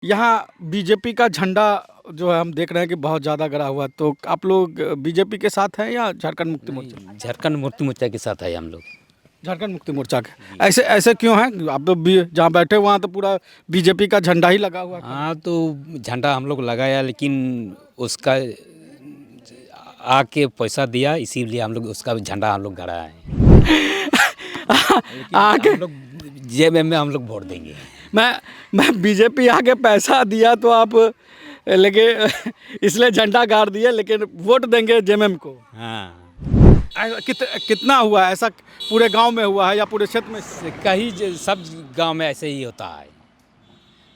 यहाँ बीजेपी का झंडा जो है हम देख रहे हैं कि बहुत ज़्यादा गड़ा हुआ है। तो आप लोग बीजेपी के साथ हैं या झारखंड मुक्ति मोर्चा? नहीं, झारखंड मुक्ति मोर्चा के साथ है हम लोग। झारखंड मुक्ति मोर्चा के ऐसे ऐसे क्यों हैं? आप तो जहाँ बैठे वहाँ तो पूरा बीजेपी का झंडा ही लगा हुआ है। हाँ, तो झंडा हम लोग लगाया, लेकिन उसका आके पैसा दिया, इसीलिए हम लोग उसका झंडा हम लोग गड़ा है। आके हम लोग जेएमएम में हम लोग वोट देंगे। मैं बीजेपी आके पैसा दिया तो आप लेकिन इसलिए झंडा गाड़ दिया, लेकिन वोट देंगे जेएमएम को। हाँ, कितना हुआ ऐसा? पूरे गांव में हुआ है या पूरे क्षेत्र में? कहीं सब गांव में ऐसे ही होता है।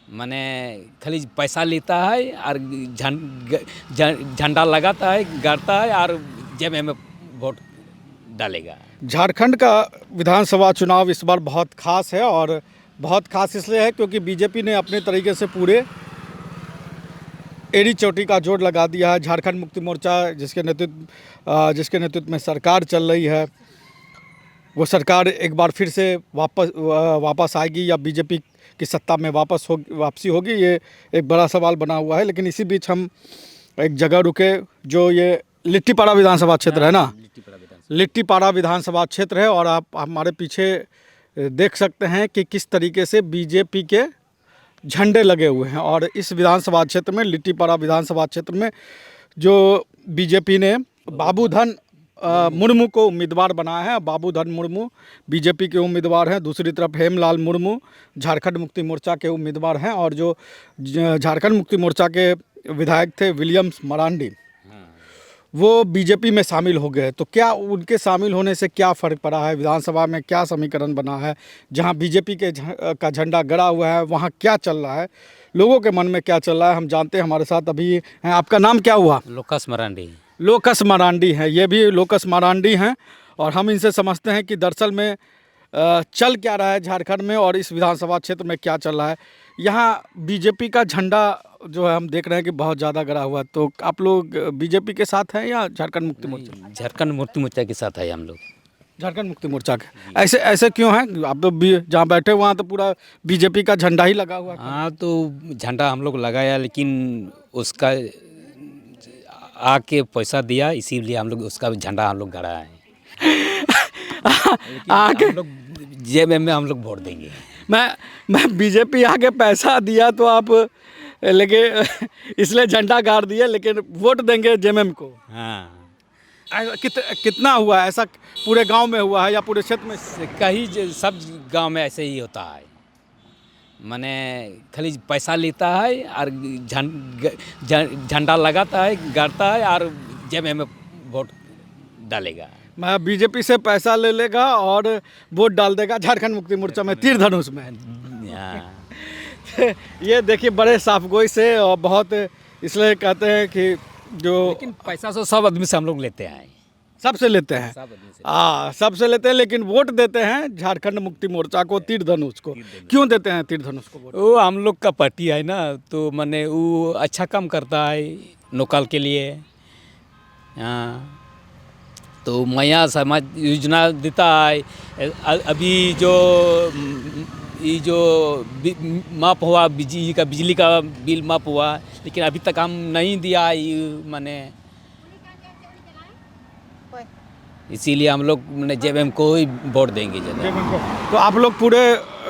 माने खाली पैसा लेता है और झंडा लगाता है, गाड़ता है और जेएमएम में वोट डालेगा। झारखंड का विधानसभा चुनाव इस बार बहुत खास है, और बहुत खास इसलिए है क्योंकि बीजेपी ने अपने तरीके से पूरे एड़ी चोटी का जोड़ लगा दिया है। झारखंड मुक्ति मोर्चा जिसके नेतृत्व में सरकार चल रही है, वो सरकार एक बार फिर से वापस आएगी या बीजेपी की सत्ता में वापसी होगी, ये एक बड़ा सवाल बना हुआ है। लेकिन इसी बीच हम एक जगह रुके, जो ये लिट्टीपाड़ा विधानसभा क्षेत्र है ना, लिट्टीपाड़ा विधानसभा क्षेत्र है। और आप हमारे पीछे देख सकते हैं कि किस तरीके से बीजेपी के झंडे लगे हुए हैं। और इस विधानसभा क्षेत्र में, लिट्टीपाड़ा विधानसभा क्षेत्र में, जो बीजेपी ने बाबूधन मुर्मू को उम्मीदवार बनाया है। बाबूधन मुर्मू बीजेपी के उम्मीदवार हैं, दूसरी तरफ हेमलाल मुर्मू झारखंड मुक्ति मोर्चा के उम्मीदवार हैं। और जो झारखंड मुक्ति मोर्चा के विधायक थे विलियम्स मरांडी, वो बीजेपी में शामिल हो गए। तो क्या उनके शामिल होने से क्या फ़र्क पड़ा है? विधानसभा में क्या समीकरण बना है? जहां बीजेपी का झंडा गड़ा हुआ है, वहां क्या चल रहा है? लोगों के मन में क्या चल रहा है, हम जानते हैं। हमारे साथ अभी हैं। आपका नाम क्या हुआ? लोकस मरांडी। लोकस मरांडी हैं, ये भी लोकस मरांडी हैं। और हम इनसे समझते हैं कि दरअसल में चल क्या रहा है झारखंड में, और इस विधानसभा क्षेत्र में क्या चल रहा है। यहाँ बीजेपी का झंडा जो है हम देख रहे हैं कि बहुत ज़्यादा गड़ा हुआ है। तो आप लोग बीजेपी के साथ हैं या झारखंड मुक्ति मोर्चा? झारखंड मुक्ति मोर्चा के साथ है हम लोग। झारखंड मुक्ति मोर्चा के ऐसे ऐसे क्यों हैं? आप तो जहाँ बैठे वहाँ तो पूरा बीजेपी का झंडा ही लगा हुआ है। हाँ, तो झंडा हम लोग लगाया, लेकिन उसका आके पैसा दिया, इसीलिए हम लोग उसका झंडा हम लोग गड़ा है। आके हम लोग जेएमएम में हम लोग वोट देंगे। मैं बीजेपी आके पैसा दिया तो आप लेकिन इसलिए झंडा गाड़ दिया, लेकिन वोट देंगे जेएमएम को। हाँ, कितना हुआ ऐसा? पूरे गांव में हुआ है या पूरे क्षेत्र में? कहीं सब गांव में ऐसे ही होता है। माने खाली पैसा लेता है और झंडा लगाता है, गाड़ता है और जेएमएम में वोट डालेगा। मैं बीजेपी से पैसा ले लेगा और वोट डाल देगा झारखंड मुक्ति मोर्चा में, तीर धनुष में। हाँ। ये देखिए बड़े साफगोई से, और बहुत इसलिए कहते हैं कि जो लेकिन पैसा तो सब आदमी से हम लोग लेते हैं। सबसे लेते हैं, सब आदमी से। सबसे लेते हैं, लेकिन वोट देते हैं झारखंड मुक्ति मोर्चा को, तीर धनुष को। क्यों देते हैं तीर धनुष को वोट? वो हम लोग का पार्टी है ना, तो माने वो अच्छा काम करता है लोकल के लिए। हाँ, तो माया समाज योजना देता है। अभी जो माफ हुआ, बिजली का बिल माफ हुआ, लेकिन अभी तक हम नहीं दिया। माने इसीलिए हम लोग जेएमएम को ही वोट देंगे ज़्यादा। तो आप लोग पूरे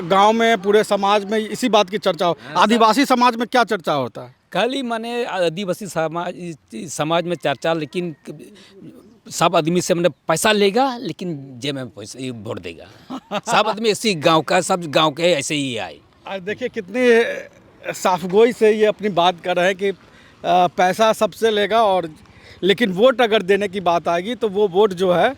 गांव में, पूरे समाज में इसी बात की चर्चा हो? आदिवासी समाज में क्या चर्चा होता है? खाली माने आदिवासी समाज में चर्चा, लेकिन सब आदमी से मैंने पैसा लेगा, लेकिन जेएमएम पैसा वोट देगा। सब आदमी ऐसे गांव का, सब गांव के ऐसे ही आए। आज देखिए कितनी साफगोई से ये अपनी बात कर रहे हैं कि पैसा सबसे लेगा, और लेकिन वोट अगर देने की बात आएगी तो वो वोट जो है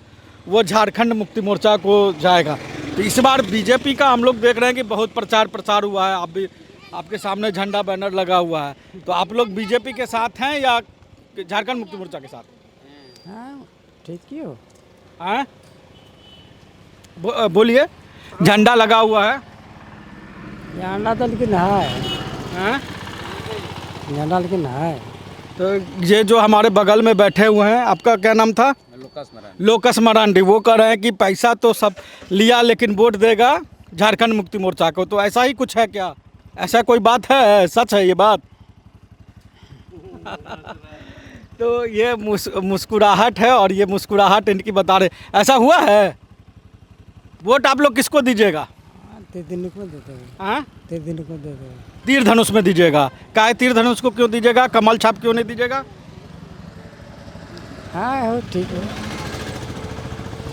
वो झारखंड मुक्ति मोर्चा को जाएगा। तो इस बार बीजेपी का हम लोग देख रहे हैं कि बहुत प्रचार हुआ है। आप भी, आपके सामने झंडा बैनर लगा हुआ है। तो आप लोग बीजेपी के साथ हैं या झारखंड मुक्ति मोर्चा के साथ? हाँ, ठीक क्यों? हाँ, बोलिए। झंडा लगा हुआ है। झंडा तो लेकिन है। हाँ? झंडा लेकिन है। तो ये जो हमारे बगल में बैठे हुए हैं, आपका क्या नाम था? लोकस मरांडी। वो कह रहे हैं कि पैसा तो सब लिया, लेकिन वोट देगा झारखंड मुक्ति मोर्चा को। तो ऐसा ही कुछ है क्या? ऐसा कोई बात है, सच है ये बात? तो ये मुस्कुराहट है और ये मुस्कुराहट इनकी बता रहे, ऐसा हुआ है? वोट आप लोग किसको दीजिएगा? हाँ, तीर धनुष को देते हैं, हाँ, तीर धनुष को देते हैं। तीर धनुष में दीजिएगा। काय तीर धनुष को क्यों दीजिएगा, कमल छाप क्यों नहीं दीजिएगा? हाँ हो ठीक है।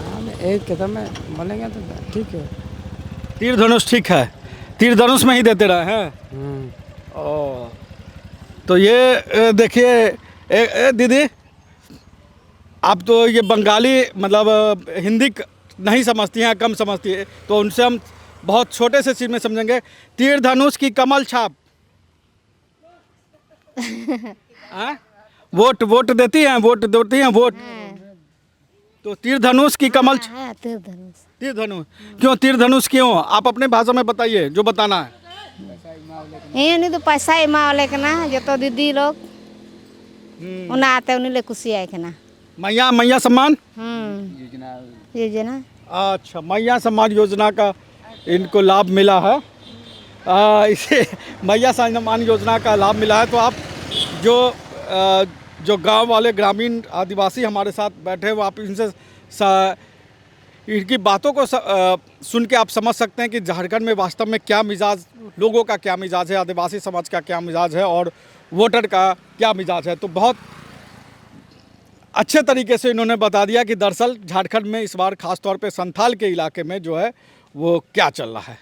हाँ एक कदम में बोलेंगे तो ठीक है। तीर धनुष ठीक है, तीर धनुष में ही देते रहे हैं। ओ, तो ये देखिए दीदी, आप तो ये बंगाली मतलब हिंदी नहीं समझती हैं, कम समझती है, तो उनसे हम बहुत छोटे से चीज में समझेंगे। तीर धनुष की कमल छाप। हाँ? वोट देती हैं, वोट देती हैं वोट। तो तीर धनुष की कमल हाँ, तीर धनुष। तीर धनुष क्यों, तीर धनुष क्यों? आप अपने भाषा में बताइए जो बताना है। ये नहीं तो पैसा ही मावले के ना जो तो दीदी लोग उन्हें आते उन्हें ले खुशी आए के ना। मैया सम्मान योजना। अच्छा, मैया सम्मान योजना का इनको लाभ मिला है। इसे मैया सम्मान योजना का लाभ मिला है। तो आप जो गांव वाले ग्रामीण आदिवासी हमारे साथ बैठे हैं, वो आप इनसे इनकी बातों को सुन के आप समझ सकते हैं कि झारखंड में वास्तव में क्या मिजाज, लोगों का क्या मिजाज है, आदिवासी समाज का क्या मिजाज है और वोटर का क्या मिजाज है। तो बहुत अच्छे तरीके से इन्होंने बता दिया कि दरअसल झारखंड में इस बार खास तौर पे संथाल के इलाके में जो है वो क्या चल रहा है।